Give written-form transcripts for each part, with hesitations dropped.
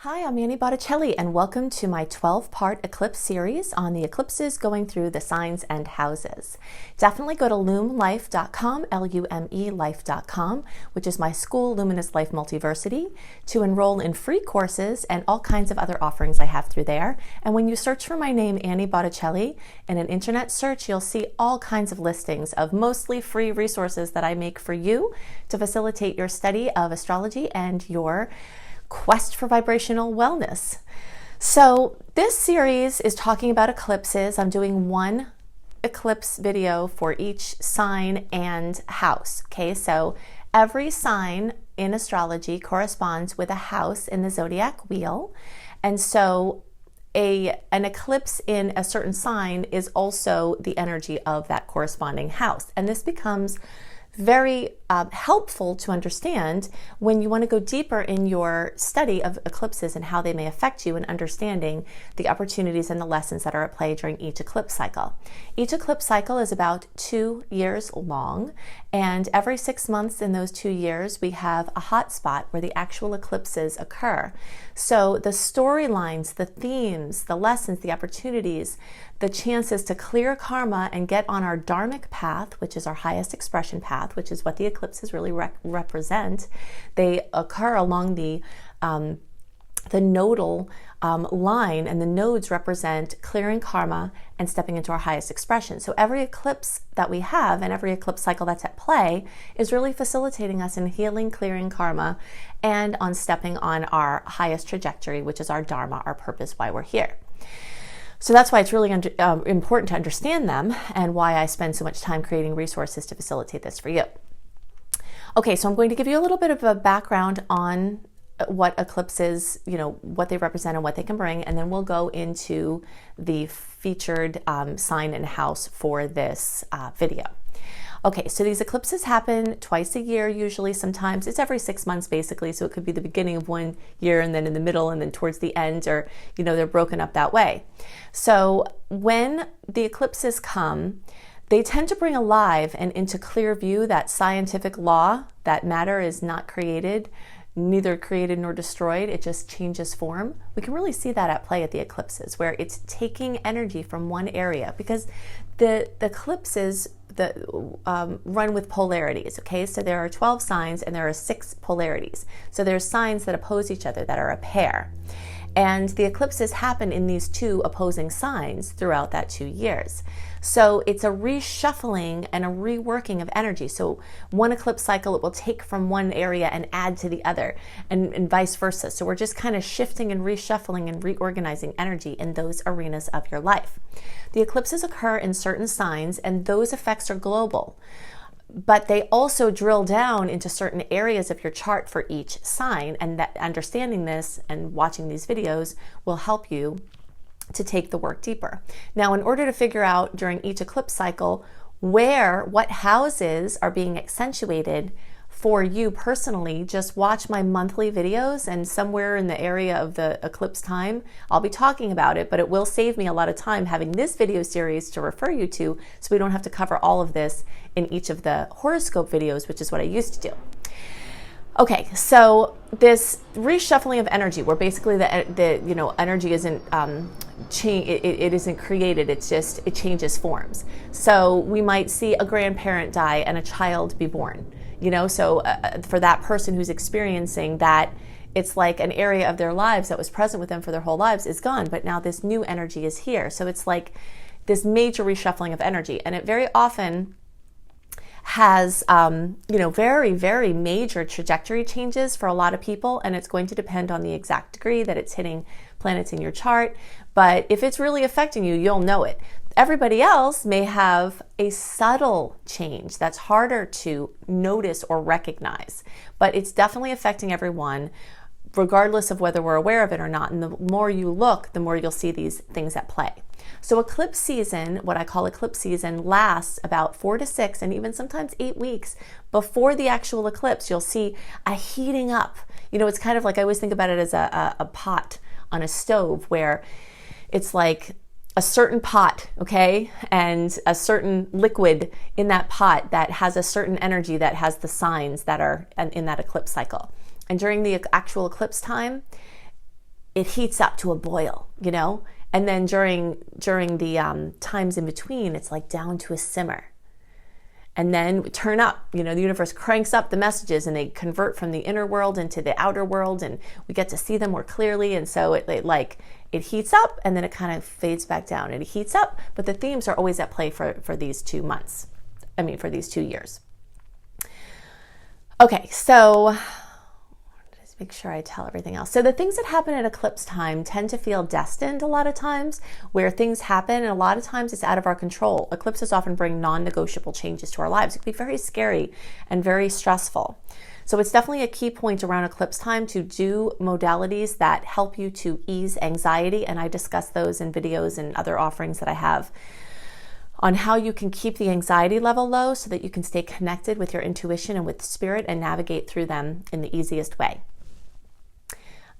Hi, I'm Annie Botticelli, and welcome to my 12-part eclipse series on the eclipses going through the signs and houses. Definitely go to lumelife.com, L-U-M-E life.com, which is my school, Luminous Life Multiversity, to enroll in free courses and all kinds of other offerings I have through there. And when you search for my name, Annie Botticelli, in an internet search, you'll see all kinds of listings of mostly free resources that I make for you to facilitate your study of astrology and your quest for vibrational wellness. So this series is talking about eclipses. I'm doing one eclipse video for each sign and house. Okay, so every sign in astrology corresponds with a house in the zodiac wheel. And so an eclipse in a certain sign is also the energy of that corresponding house. And this becomes very helpful to understand when you want to go deeper in your study of eclipses and how they may affect you, and understanding the opportunities and the lessons that are at play during each eclipse cycle. Each eclipse cycle is about 2 years long, and every 6 months in those 2 years we have a hot spot where the actual eclipses occur. So the storylines, the themes, the lessons, the opportunities, the chances to clear karma and get on our dharmic path, which is our highest expression path, which is what the eclipses really represent. They occur along the nodal line, and the nodes represent clearing karma and stepping into our highest expression. So every eclipse that we have and every eclipse cycle that's at play is really facilitating us in healing, clearing karma, and on stepping on our highest trajectory, which is our dharma, our purpose, why we're here. So that's why it's really important to understand them, and why I spend so much time creating resources to facilitate this for you. Okay, so I'm going to give you a little bit of a background on what eclipses, what they represent and what they can bring, and then we'll go into the featured sign and house for this video. Okay, so these eclipses happen twice a year usually. Sometimes it's every 6 months basically, so it could be the beginning of one year and then in the middle and then towards the end, or they're broken up that way. So when the eclipses come, they tend to bring alive and into clear view that scientific law that matter is not created, neither created nor destroyed, it just changes form. We can really see that at play at the eclipses, where it's taking energy from one area, because the eclipses run with polarities. Okay, so there are 12 signs and there are 6 polarities. So there's signs that oppose each other, that are a pair. And the eclipses happen in these 2 opposing signs throughout that 2 years. So it's a reshuffling and a reworking of energy. So one eclipse cycle, it will take from one area and add to the other, and vice versa. So we're just kind of shifting and reshuffling and reorganizing energy in those arenas of your life. The eclipses occur in certain signs, and those effects are global. But they also drill down into certain areas of your chart for each sign, and that understanding this and watching these videos will help you to take the work deeper. Now, in order to figure out during each eclipse cycle what houses are being accentuated for you personally, just watch my monthly videos, and somewhere in the area of the eclipse time, I'll be talking about it, but it will save me a lot of time having this video series to refer you to, so we don't have to cover all of this in each of the horoscope videos, which is what I used to do. Okay, so this reshuffling of energy, where basically the energy isn't it isn't created, it changes forms. So we might see a grandparent die and a child be born. So for that person who's experiencing that, it's like an area of their lives that was present with them for their whole lives is gone, but now this new energy is here. So it's like this major reshuffling of energy, and it very often has very, very major trajectory changes for a lot of people, and it's going to depend on the exact degree that it's hitting planets in your chart. But if it's really affecting you, you'll know it. Everybody else may have a subtle change that's harder to notice or recognize, but it's definitely affecting everyone, regardless of whether we're aware of it or not. And the more you look, the more you'll see these things at play. So eclipse season, what I call eclipse season, lasts about 4 to 6 and even sometimes 8 weeks before the actual eclipse. You'll see a heating up. It's kind of like, I always think about it as a pot on a stove, where it's like a certain pot, okay, and a certain liquid in that pot that has a certain energy that has the signs that are in that eclipse cycle. And during the actual eclipse time, it heats up to a boil, you know? And then during the times in between, it's like down to a simmer. And then we turn up, you know, the universe cranks up the messages and they convert from the inner world into the outer world, and we get to see them more clearly. And so it heats up and then it kind of fades back down, and it heats up, but the themes are always at play for these 2 months. For these 2 years. Okay, so just make sure I tell everything else. So the things that happen at eclipse time tend to feel destined a lot of times, where things happen, and a lot of times it's out of our control. Eclipses often bring non-negotiable changes to our lives. It can be very scary and very stressful. So it's definitely a key point around eclipse time to do modalities that help you to ease anxiety, and I discuss those in videos and other offerings that I have on how you can keep the anxiety level low so that you can stay connected with your intuition and with spirit and navigate through them in the easiest way.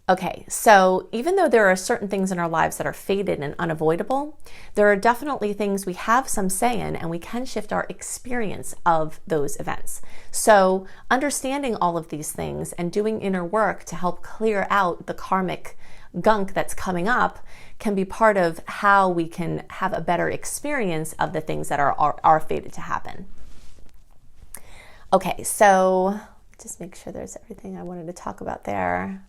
Okay, so even though there are certain things in our lives that are fated and unavoidable, there are definitely things we have some say in, and we can shift our experience of those events. So understanding all of these things and doing inner work to help clear out the karmic gunk that's coming up can be part of how we can have a better experience of the things that are fated to happen. Okay, so just make sure there's everything I wanted to talk about there.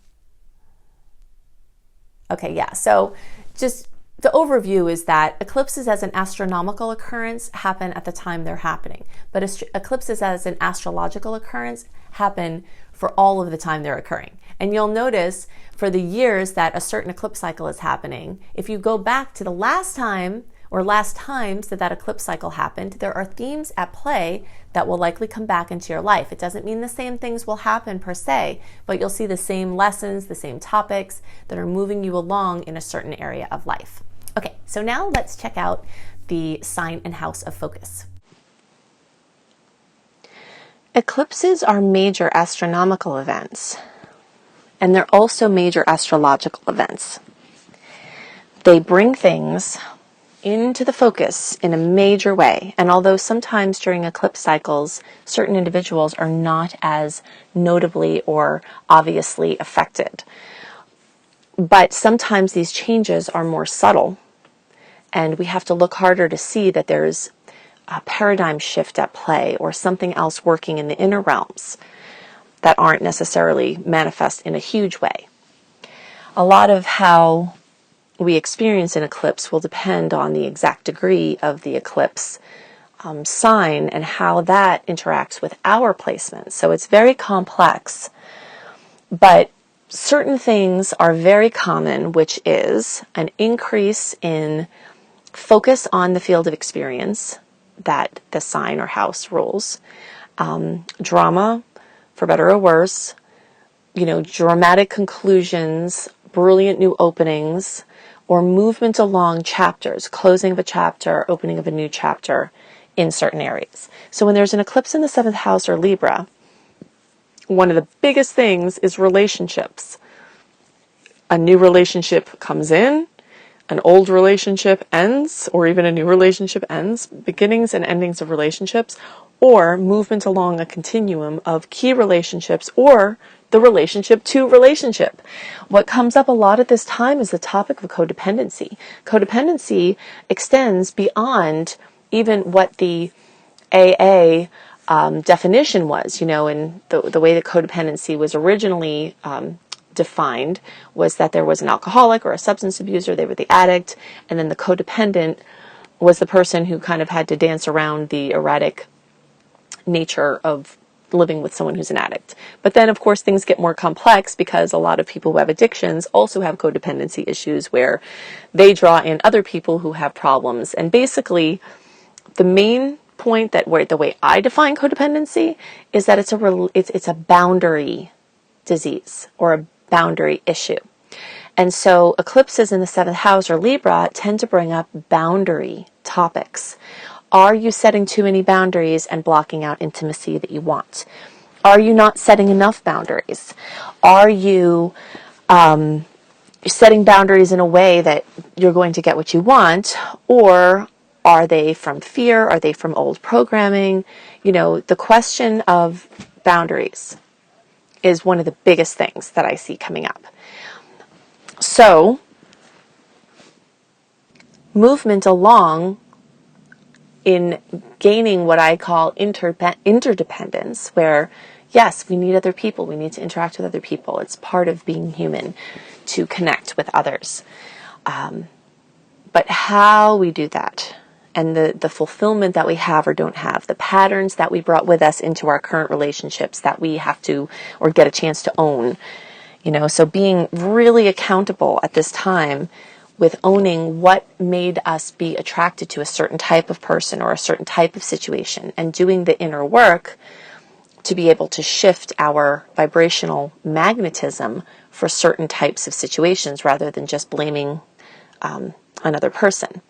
Okay, yeah, so just the overview is that eclipses as an astronomical occurrence happen at the time they're happening, but eclipses as an astrological occurrence happen for all of the time they're occurring. And you'll notice for the years that a certain eclipse cycle is happening, if you go back to the last time or last times that eclipse cycle happened, there are themes at play that will likely come back into your life. It doesn't mean the same things will happen per se, but you'll see the same lessons, the same topics that are moving you along in a certain area of life. Okay, so now let's check out the sign and house of focus. Eclipses are major astronomical events, and they're also major astrological events. They bring things into the focus in a major way, and although sometimes during eclipse cycles, certain individuals are not as notably or obviously affected, but sometimes these changes are more subtle, and we have to look harder to see that there's a paradigm shift at play or something else working in the inner realms that aren't necessarily manifest in a huge way. A lot of how we experience an eclipse will depend on the exact degree of the eclipse sign and how that interacts with our placement. So it's very complex, but certain things are very common, which is an increase in focus on the field of experience that the sign or house rules, drama, for better or worse, dramatic conclusions, brilliant new openings, or movement along chapters, closing of a chapter, opening of a new chapter in certain areas. So when there's an eclipse in the 7th house or Libra, one of the biggest things is relationships. A new relationship comes in, an old relationship ends, or even a new relationship ends, beginnings and endings of relationships, or movement along a continuum of key relationships, or the relationship to relationship. What comes up a lot at this time is the topic of codependency. Codependency extends beyond even what the AA definition was, and the way that codependency was originally defined was that there was an alcoholic or a substance abuser, they were the addict, and then the codependent was the person who kind of had to dance around the erratic nature of living with someone who's an addict. But then, of course, things get more complex because a lot of people who have addictions also have codependency issues where they draw in other people who have problems. And basically, the main point the way I define codependency is that it's a boundary disease or a boundary issue. And so eclipses in the 7th house or Libra tend to bring up boundary topics. Are you setting too many boundaries and blocking out intimacy that you want? Are you not setting enough boundaries? Are you setting boundaries in a way that you're going to get what you want? Or are they from fear? Are they from old programming? The question of boundaries is one of the biggest things that I see coming up. So, movement along in gaining what I call interdependence, where yes, we need other people, we need to interact with other people. It's part of being human to connect with others. But how we do that, and the fulfillment that we have or don't have, the patterns that we brought with us into our current relationships that we have to or get a chance to own, so being really accountable at this time with owning what made us be attracted to a certain type of person or a certain type of situation, and doing the inner work to be able to shift our vibrational magnetism for certain types of situations rather than just blaming another person.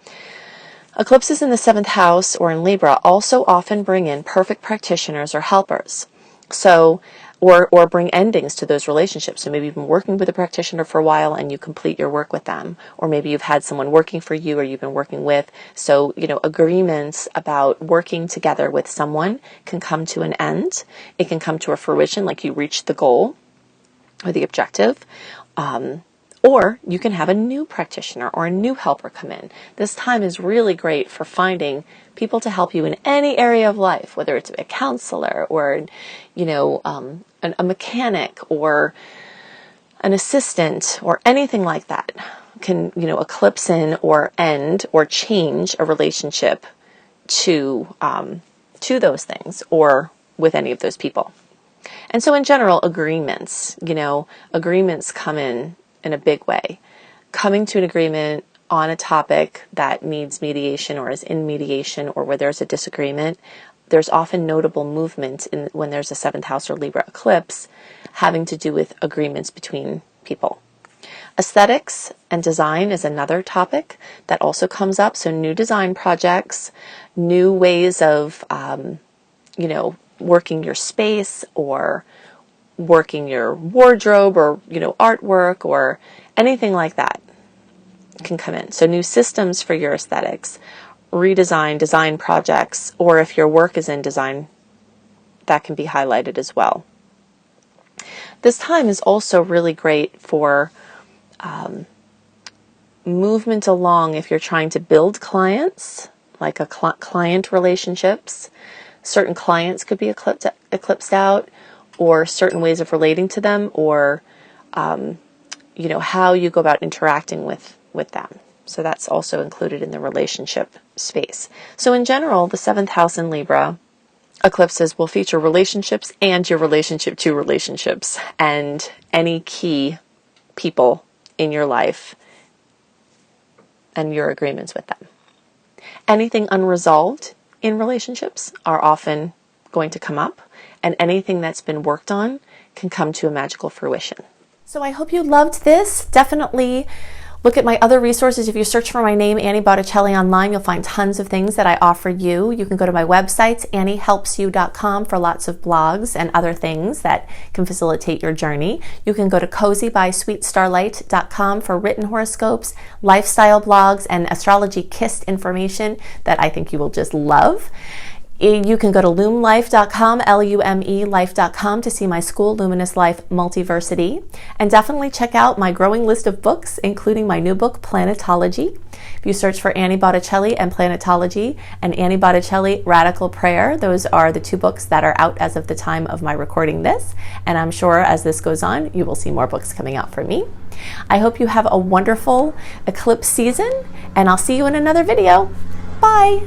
Eclipses in the 7th house or in Libra also often bring in perfect practitioners or helpers. So, or bring endings to those relationships. So maybe you've been working with a practitioner for a while and you complete your work with them. Or maybe you've had someone working for you or you've been working with. So, agreements about working together with someone can come to an end. It can come to a fruition, like you reach the goal or the objective. Or you can have a new practitioner or a new helper come in. This time is really great for finding people to help you in any area of life, whether it's a counselor or, a mechanic or an assistant or anything like that can, eclipse in or end or change a relationship to those things or with any of those people. And so in general, agreements come in a big way. Coming to an agreement on a topic that needs mediation or is in mediation or where there's a disagreement, there's often notable movement when there's a 7th house or Libra eclipse having to do with agreements between people. Aesthetics and design is another topic that also comes up. So new design projects, new ways of, working your space or working your wardrobe or, artwork or anything like that can come in. So new systems for your aesthetics, redesign, design projects, or if your work is in design, that can be highlighted as well. This time is also really great for movement along if you're trying to build clients, like a client relationships. Certain clients could be eclipsed out, or certain ways of relating to them, or how you go about interacting with them. So that's also included in the relationship space. So in general, the 7th house in Libra eclipses will feature relationships and your relationship to relationships and any key people in your life and your agreements with them. Anything unresolved in relationships are often going to come up, and anything that's been worked on can come to a magical fruition. So I hope you loved this. Definitely look at my other resources. If you search for my name, Annie Botticelli, online, you'll find tons of things that I offer you. You can go to my website, anniehelpsyou.com, for lots of blogs and other things that can facilitate your journey. You can go to cozybysweetstarlight.com for written horoscopes, lifestyle blogs, and astrology kissed information that I think you will just love. You can go to lumelife.com, L-U-M-E life.com, to see my school, Luminous Life Multiversity. And definitely check out my growing list of books, including my new book, PLANETOLOGY. If you search for Annie Botticelli and PLANETOLOGY and Annie Botticelli, Radical Prayer, those are the 2 books that are out as of the time of my recording this. And I'm sure as this goes on, you will see more books coming out from me. I hope you have a wonderful eclipse season, and I'll see you in another video. Bye!